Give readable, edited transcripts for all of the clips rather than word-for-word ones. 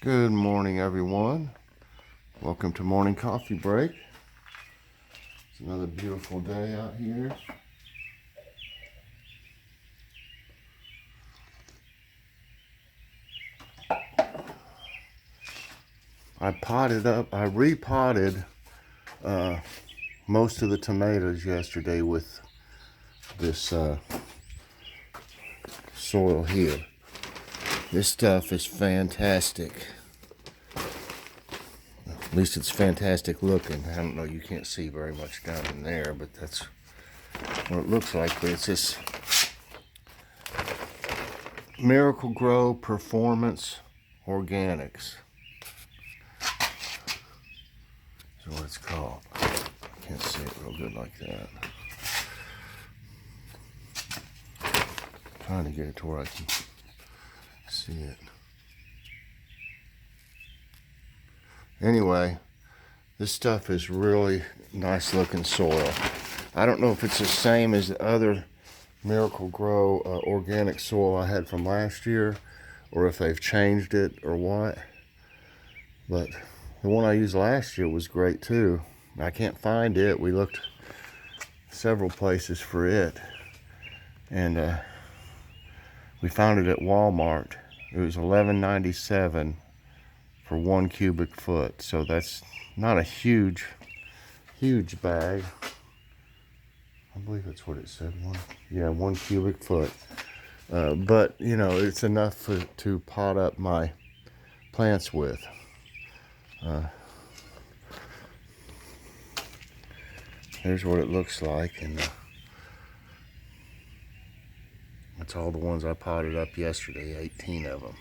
Good morning, everyone. Welcome to Morning Coffee Break. It's another beautiful day out here. I repotted most of the tomatoes yesterday with this soil here. This stuff is fantastic. At least it's fantastic looking. I don't know, you can't see very much down in there, but that's what it looks like. But it's this Miracle Grow Performance Organics. That's what it's called. Can't see it real good like that. Trying to get it to where I can see it. Anyway, this stuff is really nice looking soil. I don't know if it's the same as the other Miracle Grow organic soil I had from last year, or if they've changed it or what. But the one I used last year was great too. I can't find it. We looked several places for it, and we found it at Walmart. It was $11.97 for 1 cubic foot. So that's not a huge bag. I believe that's what it said. 1 cubic foot. But you know, it's enough to pot up my plants with. Here's what it looks like, and that's all the ones I potted up yesterday, 18 of them.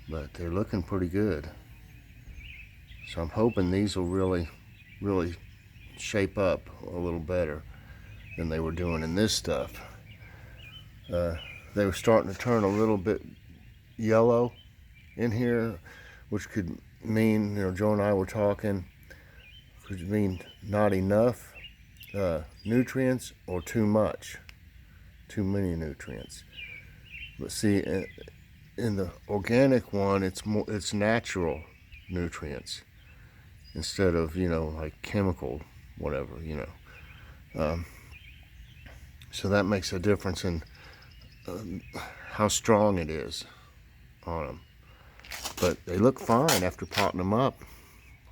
But they're looking pretty good. So I'm hoping these will really shape up a little better than they were doing in this stuff. They were starting to turn a little bit yellow in here, which could mean, you know, Joe and I were talking, could mean not enough nutrients or too many nutrients. But see, in the organic one, it's natural nutrients instead of, you know, like chemical whatever, you know. So that makes a difference in how strong it is on them. But they look fine after potting them up.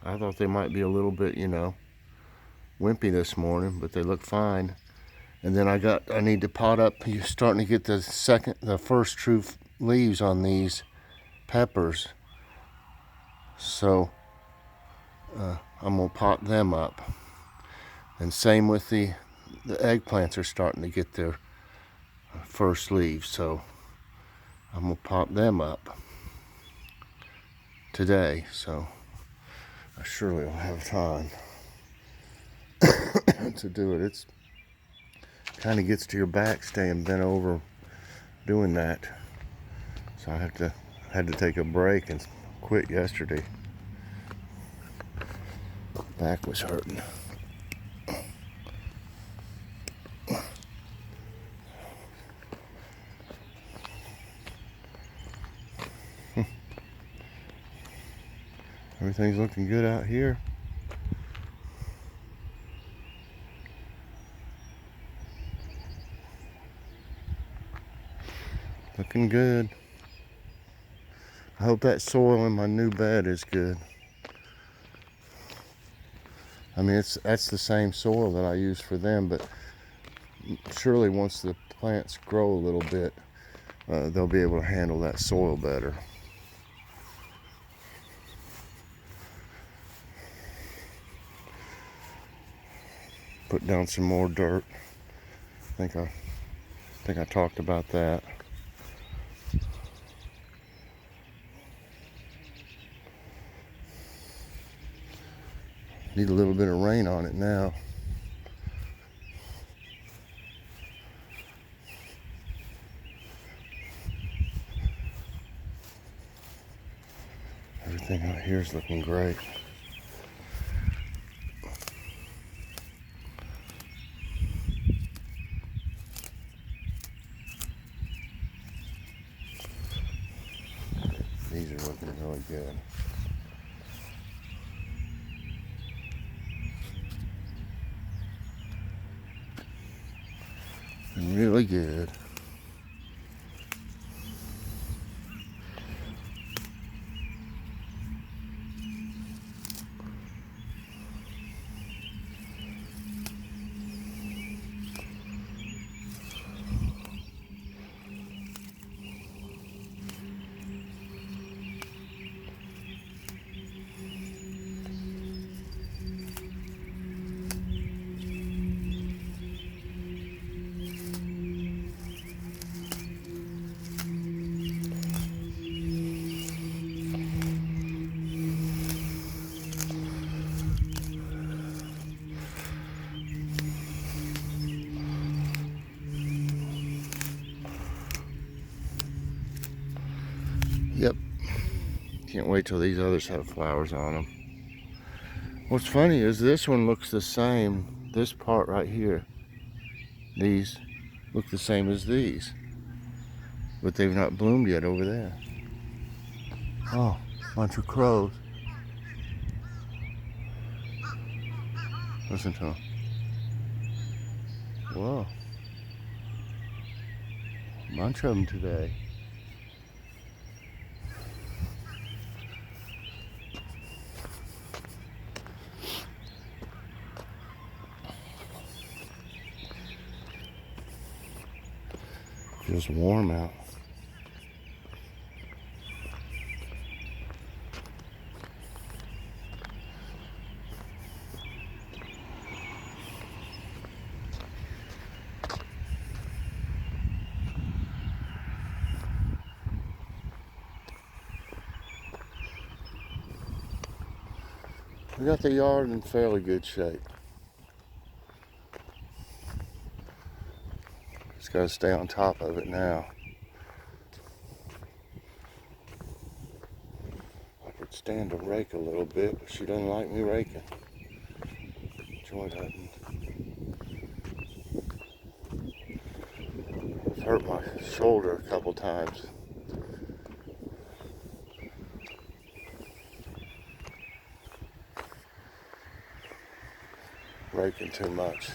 I thought they might be a little bit, you know, wimpy this morning, but they look fine. And then I need to pot up. You're starting to get the first true leaves on these peppers. So I'm gonna pot them up. And same with the eggplants are starting to get their first leaves. So I'm gonna pot them up today. So I surely will have time to do it. It's kind of gets to your back staying bent over doing that. So I had to take a break and quit yesterday. Back was hurting. Everything's looking good out here. Looking good. I hope that soil in my new bed is good. I mean, that's the same soil that I use for them, but surely once the plants grow a little bit, they'll be able to handle that soil better. Put down some more dirt. I think I talked about that. Need a little bit of rain on it now. Everything out here is looking great. These are looking really good. Really good. Yep. Can't wait till these others have flowers on them. What's funny is this one looks the same. This part right here. These look the same as these. But they've not bloomed yet over there. Oh, bunch of crows. Listen to them. Whoa. Bunch of them today. Feels warm out. We got the yard in fairly good shape. Just gotta stay on top of it now. I could stand to rake a little bit, but she doesn't like me raking. Joy doesn't. I've hurt my shoulder a couple times. Raking too much.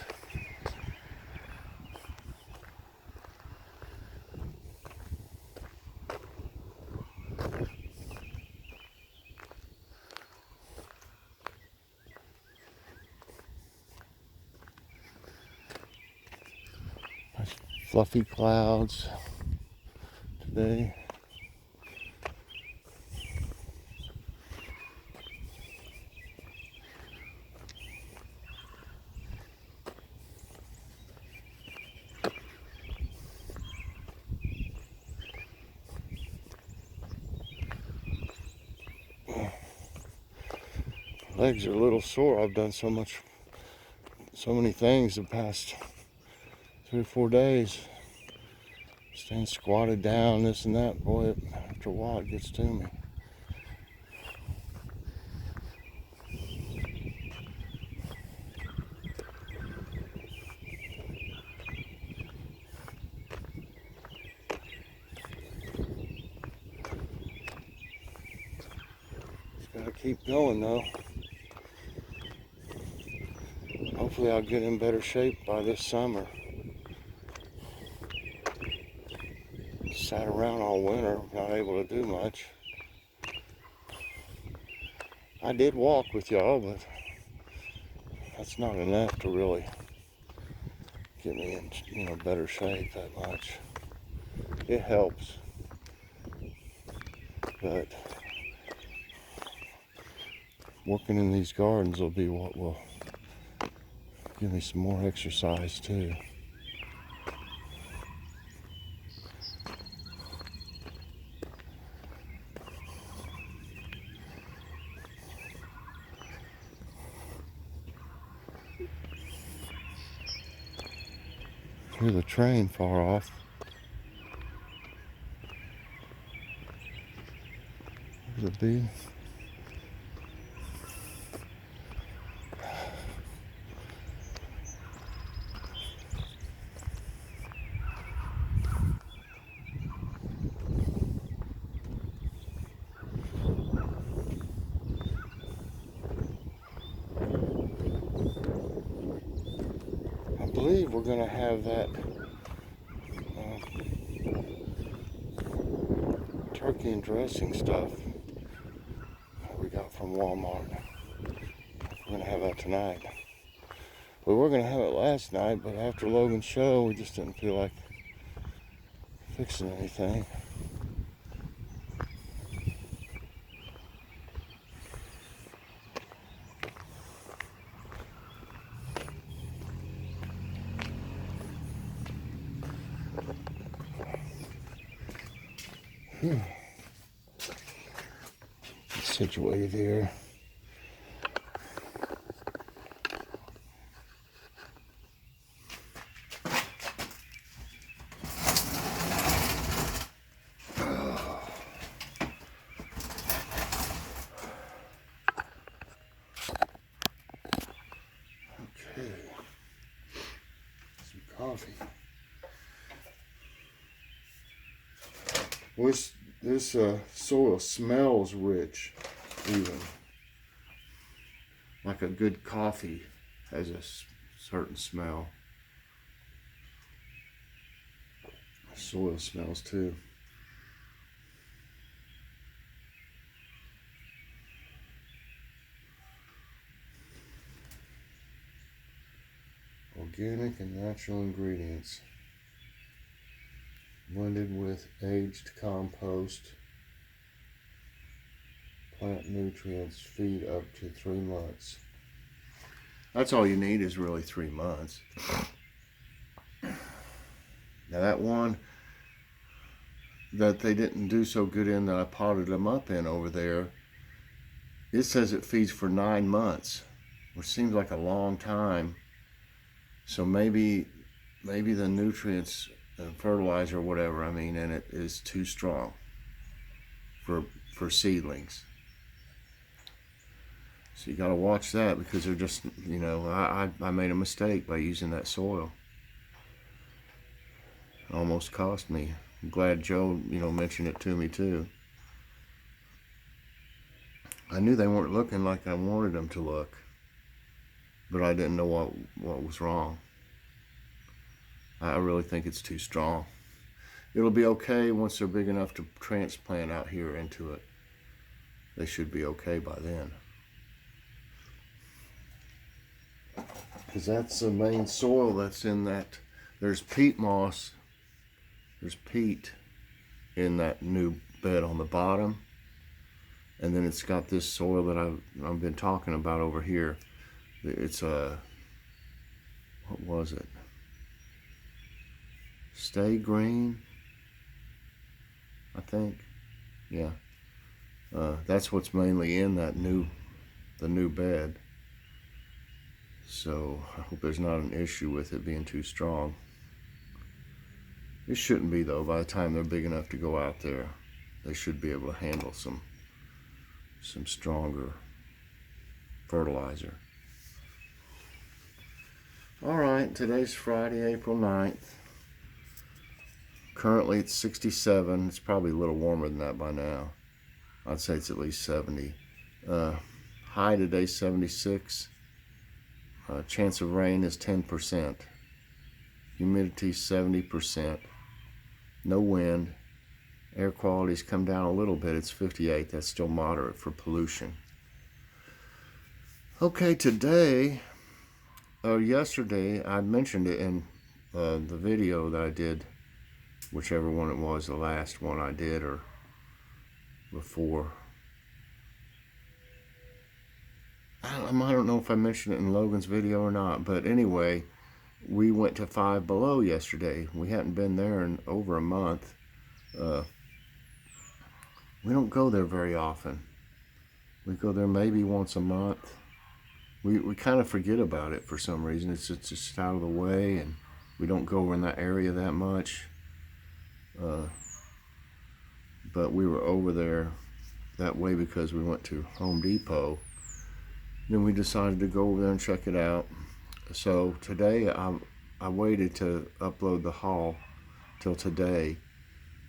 Nice fluffy clouds today. Legs are a little sore. I've done so many things the past 3 or 4 days. Staying squatted down, this and that. Boy, after a while it gets to me. Just gotta keep going though. Hopefully I'll get in better shape by this summer. Sat around all winter, not able to do much. I did walk with y'all, but that's not enough to really get me in, better shape that much. It helps, but working in these gardens will be what will give me some more exercise too. Hear the train far off. There's a bee. believe we're going to have that turkey and dressing stuff we got from Walmart. We're going to have that tonight. We were going to have it last night, but after Logan's show, we just didn't feel like fixing anything. Situated here. Okay. Some coffee. Well, this soil smells rich, even. Like a good coffee has a certain smell. Soil smells too. Organic and natural ingredients. Blended with aged compost. Plant nutrients, feed up to 3 months. That's all you need is really 3 months. Now that one that they didn't do so good in that I potted them up in over there, it says it feeds for 9 months, which seems like a long time. So maybe the nutrients and fertilizer or whatever, I mean, in it is too strong for seedlings. So you got to watch that, because they're just, you know, I made a mistake by using that soil. It almost cost me. I'm glad Joe, you know, mentioned it to me too. I knew they weren't looking like I wanted them to look, but I didn't know what was wrong. I really think it's too strong. It'll be okay once they're big enough to transplant out here into it. They should be okay by then. Because that's the main soil that's in that. There's peat moss. There's peat in that new bed on the bottom. And then it's got this soil that I've been talking about over here. It's what was it? Stay green, I think. Yeah. That's what's mainly in that the new bed. So I hope there's not an issue with it being too strong. It shouldn't be, though. By the time they're big enough to go out there, they should be able to handle some stronger fertilizer. All right, today's Friday, April 9th. Currently it's 67. It's probably a little warmer than that by now. I'd say it's at least 70. High today, 76. Chance of rain is 10%. Humidity 70%. No wind. Air quality's come down a little bit. It's 58. That's still moderate for pollution. Okay, today, yesterday, I mentioned it in the video that I did, whichever one it was, the last one I did or before. I don't know if I mentioned it in Logan's video or not, but anyway, we went to Five Below yesterday. We hadn't been there in over a month. We don't go there very often. We go there maybe once a month. We kind of forget about it for some reason. It's just out of the way, and we don't go over in that area that much. But we were over there that way because we went to Home Depot. Then we decided to go over there and check it out. So today I waited to upload the haul till today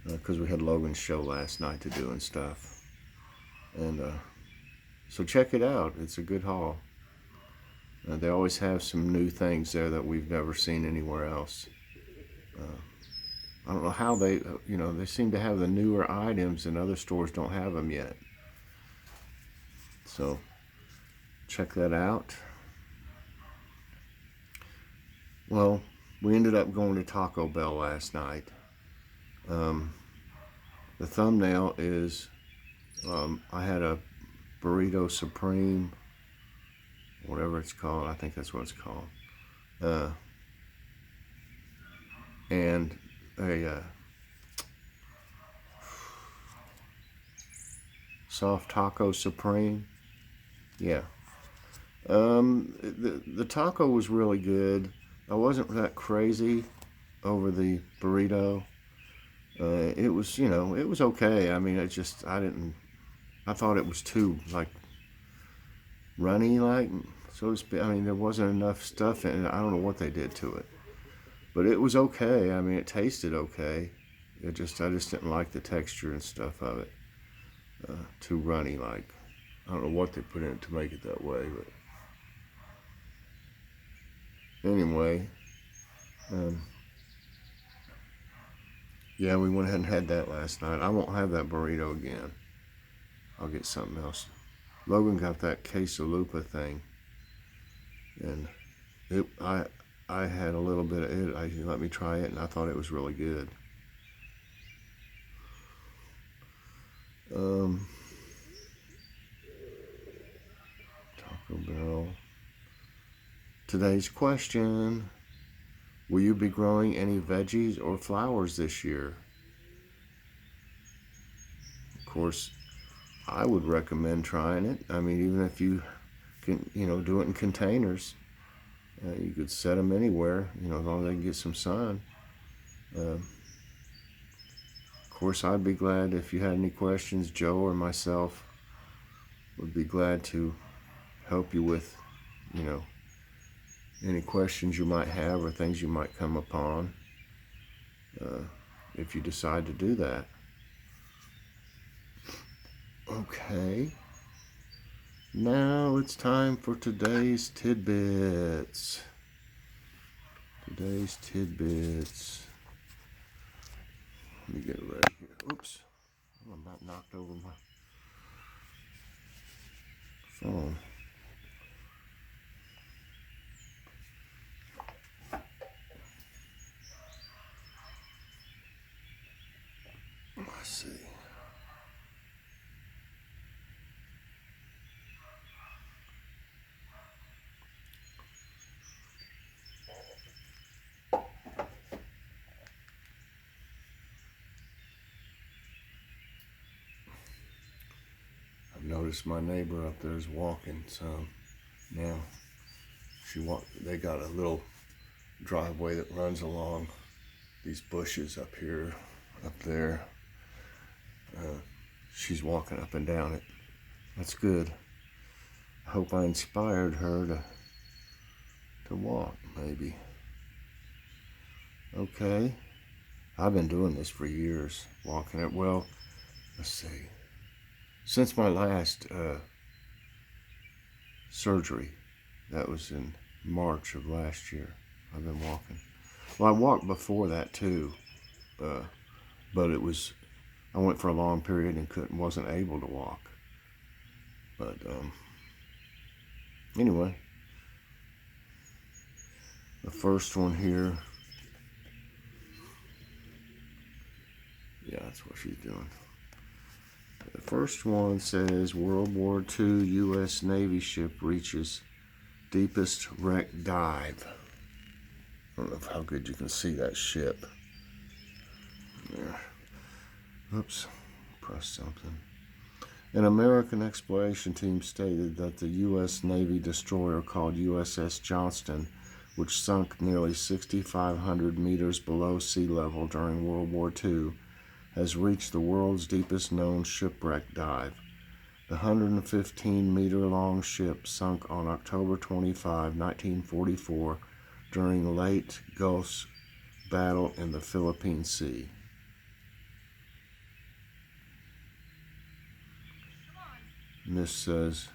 because we had Logan's show last night to do and stuff. And so check it out. It's a good haul. They always have some new things there that we've never seen anywhere else. I don't know how they, they seem to have the newer items and other stores don't have them yet. So check that out. Well, we ended up going to Taco Bell last night. The thumbnail is I had a burrito supreme, whatever it's called. I think that's what it's called. And a soft taco supreme. Yeah. The taco was really good. I wasn't that crazy over the burrito. It was, it was okay. I mean, I thought it was too, like, runny, like, so to speak. I mean, there wasn't enough stuff in it. I don't know what they did to it. But it was okay. I mean, it tasted okay. I just didn't like the texture and stuff of it. Too runny, like. I don't know what they put in it to make it that way, but anyway, yeah, we went ahead and had that last night. I won't have that burrito again. I'll get something else. Logan got that quesalupa thing, and I had a little bit of it. He let me try it, and I thought it was really good. Taco Bell. Today's question: will you be growing any veggies or flowers this year? Of course, I would recommend trying it. I mean, even if you can, do it in containers. You could set them anywhere, as long as they can get some sun. Of course, I'd be glad if you had any questions. Joe or myself would be glad to help you with, any questions you might have or things you might come upon if you decide to do that. Okay. Now it's time for today's tidbits. Today's tidbits. Let me get it ready here. Oops. I about knocked over my phone. Let's see. I've noticed my neighbor up there is walking some now. They got a little driveway that runs along these bushes up here, up there. She's walking up and down it. That's good. I hope I inspired her to walk, maybe. Okay. I've been doing this for years, walking it. Well, let's see. Since my last surgery, that was in March of last year, I've been walking. Well, I walked before that too, but I went for a long period and wasn't able to walk. But anyway, the first one here, yeah, that's what she's doing. The first one says World War II U.S. Navy ship reaches deepest wreck dive. I don't know how good you can see that ship. There. Oops, pressed something. An American exploration team stated that the U.S. Navy destroyer called USS Johnston, which sunk nearly 6,500 meters below sea level during World War II, has reached the world's deepest known shipwreck dive. The 115-meter-long ship sunk on October 25, 1944, during late Gulf battle in the Philippine Sea. And this says,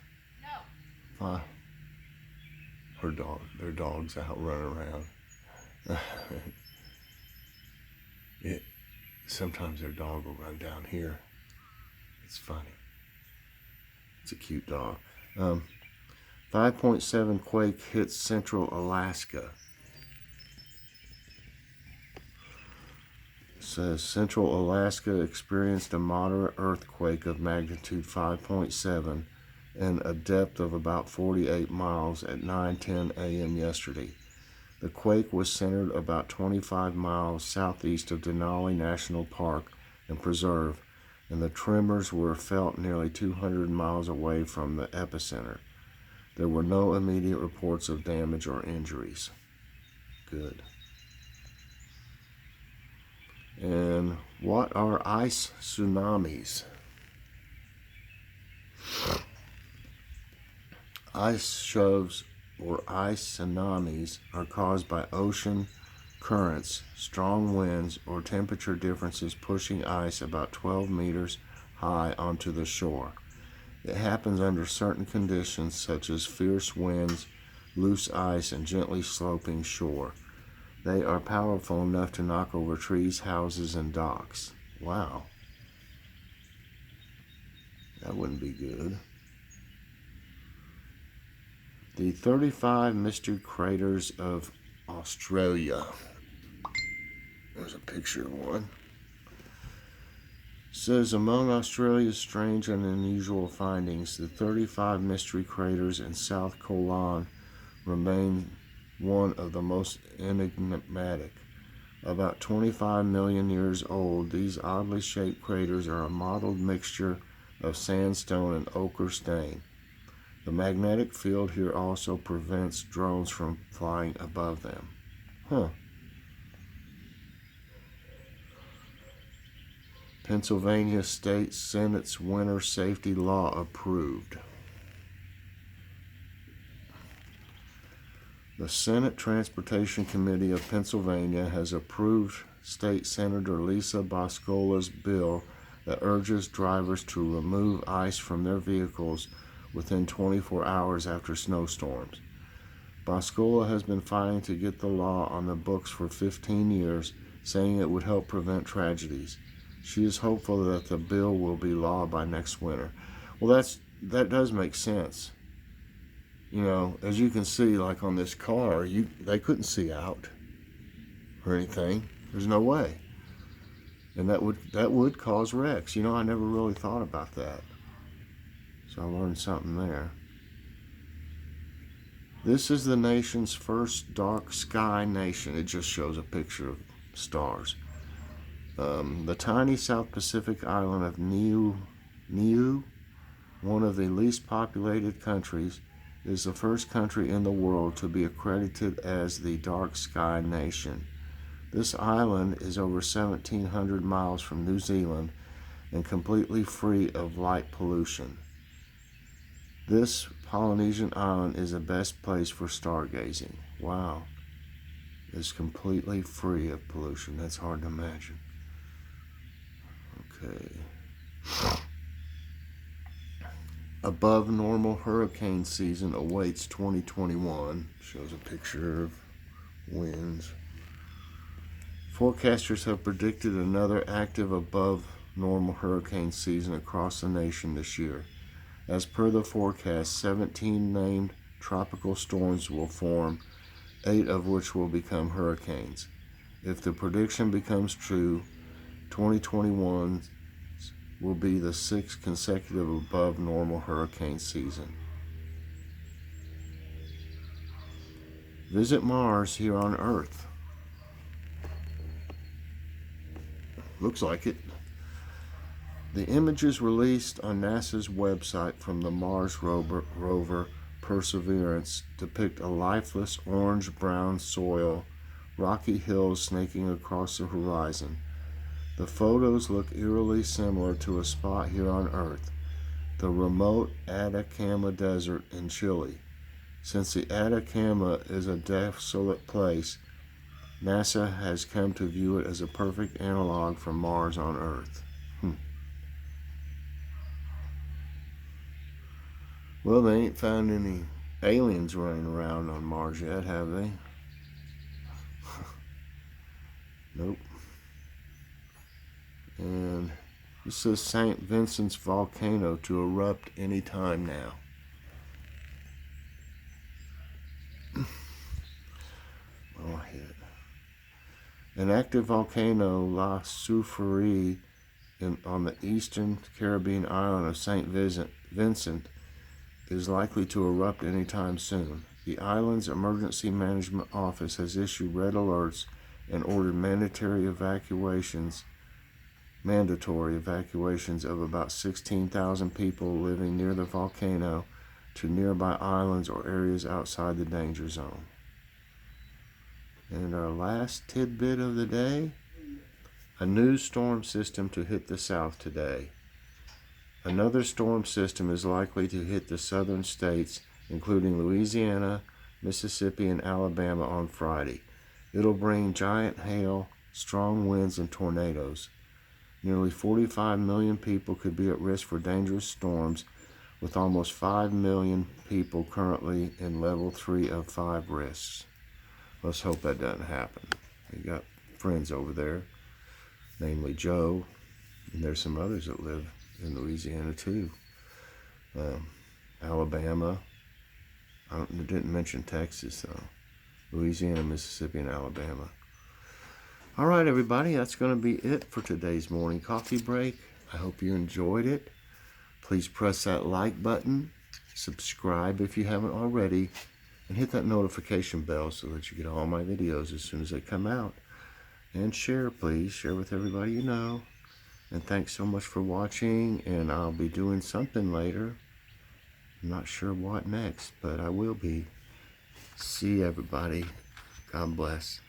their dog's out running around. Sometimes their dog will run down here. It's funny. It's a cute dog. 5.7 quake hits central Alaska. It says central Alaska experienced a moderate earthquake of magnitude 5.7 and a depth of about 48 miles at 9:10 a.m. yesterday. The quake was centered about 25 miles southeast of Denali National Park and Preserve, and the tremors were felt nearly 200 miles away from the epicenter. There were no immediate reports of damage or injuries. Good. And what are ice tsunamis? Ice shoves or ice tsunamis are caused by ocean currents, strong winds, or temperature differences pushing ice about 12 meters high onto the shore. It happens under certain conditions such as fierce winds, loose ice, and gently sloping shore. They are powerful enough to knock over trees, houses, and docks. Wow. That wouldn't be good. The 35 mystery craters of Australia. There's a picture of one. It says among Australia's strange and unusual findings, the 35 mystery craters in South Kolan remain one of the most enigmatic. About 25 million years old, these oddly shaped craters are a mottled mixture of sandstone and ochre stain. The magnetic field here also prevents drones from flying above them. Pennsylvania State Senate's winter safety law approved. The Senate Transportation Committee of Pennsylvania has approved State Senator Lisa Boscola's bill that urges drivers to remove ice from their vehicles within 24 hours after snowstorms. Boscola has been fighting to get the law on the books for 15 years, saying it would help prevent tragedies. She is hopeful that the bill will be law by next winter. Well, that does make sense. You know, as you can see, like on this car, they couldn't see out or anything. There's no way, and that would cause wrecks. You know, I never really thought about that. So I learned something there. This is the nation's first dark sky nation. It just shows a picture of stars. The tiny South Pacific island of Niue, one of the least populated countries, is the first country in the world to be accredited as the Dark Sky Nation. This island is over 1,700 miles from New Zealand and completely free of light pollution. This Polynesian island is the best place for stargazing. Wow. It's completely free of pollution. That's hard to imagine. Okay. Above normal hurricane season awaits 2021. Shows a picture of winds. Forecasters have predicted another active above normal hurricane season across the nation this year. As per the forecast, 17 named tropical storms will form, 8 of which will become hurricanes. If the prediction becomes true, 2021 will be the 6th consecutive above normal hurricane season. Visit Mars here on Earth. Looks like it. The images released on NASA's website from the Mars rover Perseverance depict a lifeless orange-brown soil, rocky hills snaking across the horizon. The photos look eerily similar to a spot here on Earth, the remote Atacama Desert in Chile. Since the Atacama is a desolate place, NASA has come to view it as a perfect analog for Mars on Earth. Well, they ain't found any aliens running around on Mars yet, have they? Nope. And this says St. Vincent's volcano to erupt any time now. Oh, I hit it. An active volcano, La Soufriere, on the eastern Caribbean island of St. Vincent, is likely to erupt anytime soon. The island's emergency management office has issued red alerts and ordered mandatory evacuations of about 16,000 people living near the volcano to nearby islands or areas outside the danger zone. And our last tidbit of the day, a new storm system to hit the south today. Another storm system is likely to hit the southern states, including Louisiana, Mississippi, and Alabama on Friday. It'll bring giant hail, strong winds, and tornadoes. Nearly 45 million people could be at risk for dangerous storms, with almost 5 million people currently in level 3 of 5 risks. Let's hope that doesn't happen. We got friends over there, namely Joe, and there's some others that live in Louisiana too. Alabama. I didn't mention Texas, though. Louisiana, Mississippi, and Alabama. All right, everybody, that's going to be it for today's morning coffee break. I hope you enjoyed it. Please press that like button, subscribe if you haven't already, and hit that notification bell so that you get all my videos as soon as they come out. And share, please. Share with everybody you know. And thanks so much for watching, and I'll be doing something later. I'm not sure what next, but I will be. See everybody. God bless.